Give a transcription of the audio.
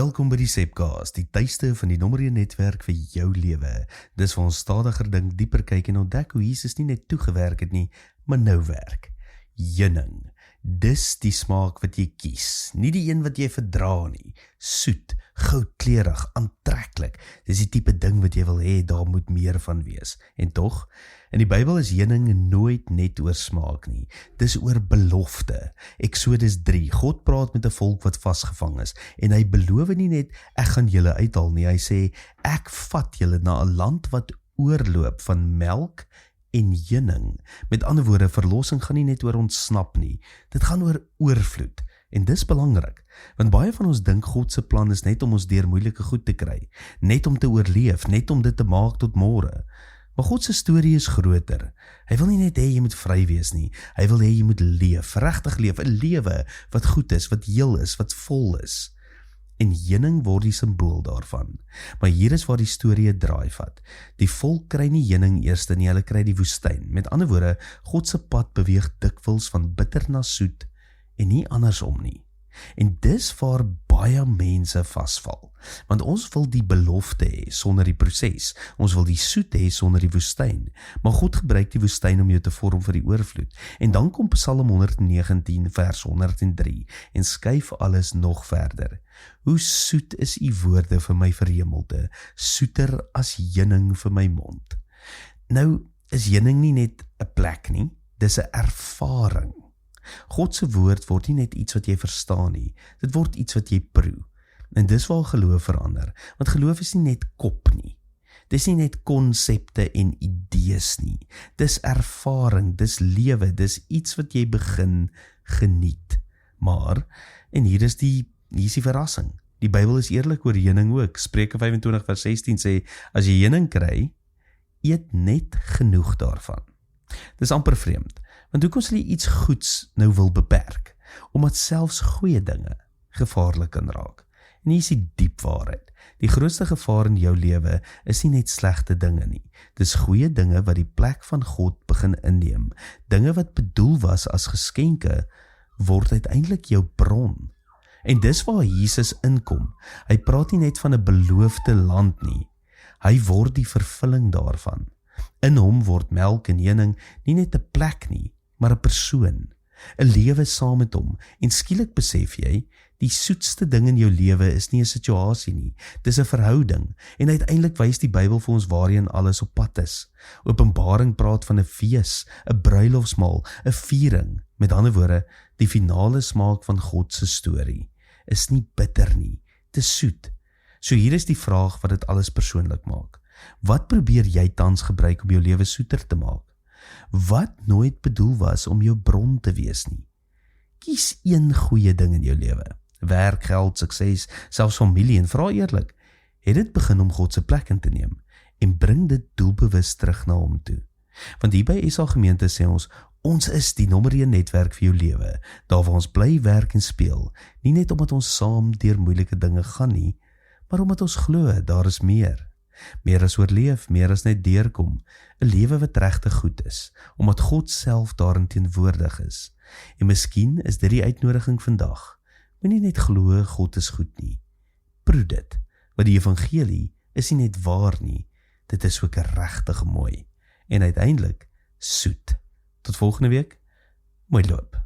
Welkom by die Sepcast, die tuiste van die nommer 1 netwerk vir jou lewe. Dis vir ons stadiger dink, dieper kyk en ontdek hoe Jesus nie net toegewerk het nie, maar nou werk. Heuning, dis die smaak wat jy kies, nie die een wat jy verdra nie. Soet, goudkleurig, aantreklik. Dis die tipe ding wat jy wil hê, daar moet meer van wees. En tog, in die Bybel is heuning nooit net oor smaak nie. Dis oor belofte. Eksodus 3, God praat met 'n volk wat vasgevang is, en hy beloof nie net, ek gaan julle uithaal nie, hy sê, ek vat julle na 'n land wat oorloop van melk en heuning. Met ander woorde, verlossing gaan nie net oor ontsnap nie, dit gaan oor oorvloed. En dis belangrik, want baie van ons dink God se plan is net om ons deur moeilike goed te kry, net om te oorleef, net om dit te maak tot môre. Maar God se storie is groter. Hy wil nie net hê jy moet vry wees nie, hy wil hê jy moet leef, regtig leef, 'n lewe wat goed is, wat heel is, wat vol is. En heuning word die simbool daarvan. Maar hier is waar die storie 'n draai vat. Die volk kry nie heuning eers nie, hulle kry die woestyn. Met ander woorde, God se pad beweeg dikwels van bitter na soet en nie andersom nie. En dis waar baie mense vasval. Want ons wil die belofte hê sonder die proses. Ons wil die soet hê sonder die woestyn. Maar God gebruik die woestyn om jou te vorm vir die oorvloed. En dan kom Psalm 119 vers 103 en skuif alles nog verder. Hoe soet is u woorde vir my verhemelte, soeter as heuning vir my mond. Nou is heuning nie net 'n plek nie, dis 'n ervaring. God se woord word nie net iets wat jy verstaan nie, dit word iets wat jy proe. En dis waar geloof verander, want geloof is nie net kop nie. Dis nie net konsepte en idees nie. Dis ervaring, dis lewe, dis iets wat jy begin geniet. Maar, en hier is die verrassing, die Bybel is eerlik oor heuning ook. Spreuke 25 vers 16 sê, as jy heuning kry, eet net genoeg daarvan. Dis amper vreemd, want hoekom sal jy iets goeds nou wil beperk? Omdat selfs goeie dinge gevaarlik kan raak. En hier is die diep waarheid. Die grootste gevaar in jou lewe is nie net slegte dinge nie. Dis goeie dinge wat die plek van God begin inneem. Dinge wat bedoel was as geskenke, word uiteindelik jou bron. En dis waar Jesus inkom. Hy praat nie net van 'n beloofde land nie. Hy word die vervulling daarvan. In hom word melk en heuning nie net 'n plek nie, maar 'n persoon, 'n lewe saam met hom. En skielik besef jy, die soetste ding in jou lewe is nie 'n situasie nie, dis 'n verhouding. En uiteindelik wys die Bybel vir ons waarheen alles op pad is. Openbaring praat van 'n fees, 'n bruilofsmaal, 'n viering. Met ander woorde, die finale smaak van God se storie is nie bitter nie, dis soet. So hier is die vraag wat dit alles persoonlik maak. Wat probeer jy tans gebruik om jou lewe soeter te maak? Wat nooit bedoel was om jou bron te wees nie? Kies een goeie ding in jou lewe. Werk, geld, sukses, selfs familie, en vra eerlik, het dit begin om God se plek in te neem? En bring dit doelbewus terug na hom toe. Want hier by SA Gemeente sê ons is die nommer 1 netwerk vir jou lewe, daar waar ons bly werk en speel, nie net omdat ons saam deur moeilike dinge gaan nie, maar omdat ons glo, daar is meer. Meer as oorleef, meer as net deurkom, 'n lewe wat regtig goed is, omdat God self daarin teenwoordig is. En miskien is dit die uitnodiging vandag, moenie net glo God is goed nie. Proe dit, want die evangelie is nie net waar nie, dit is ook regtig mooi, en uiteindelik soet. Tot volgende week, mooi loop.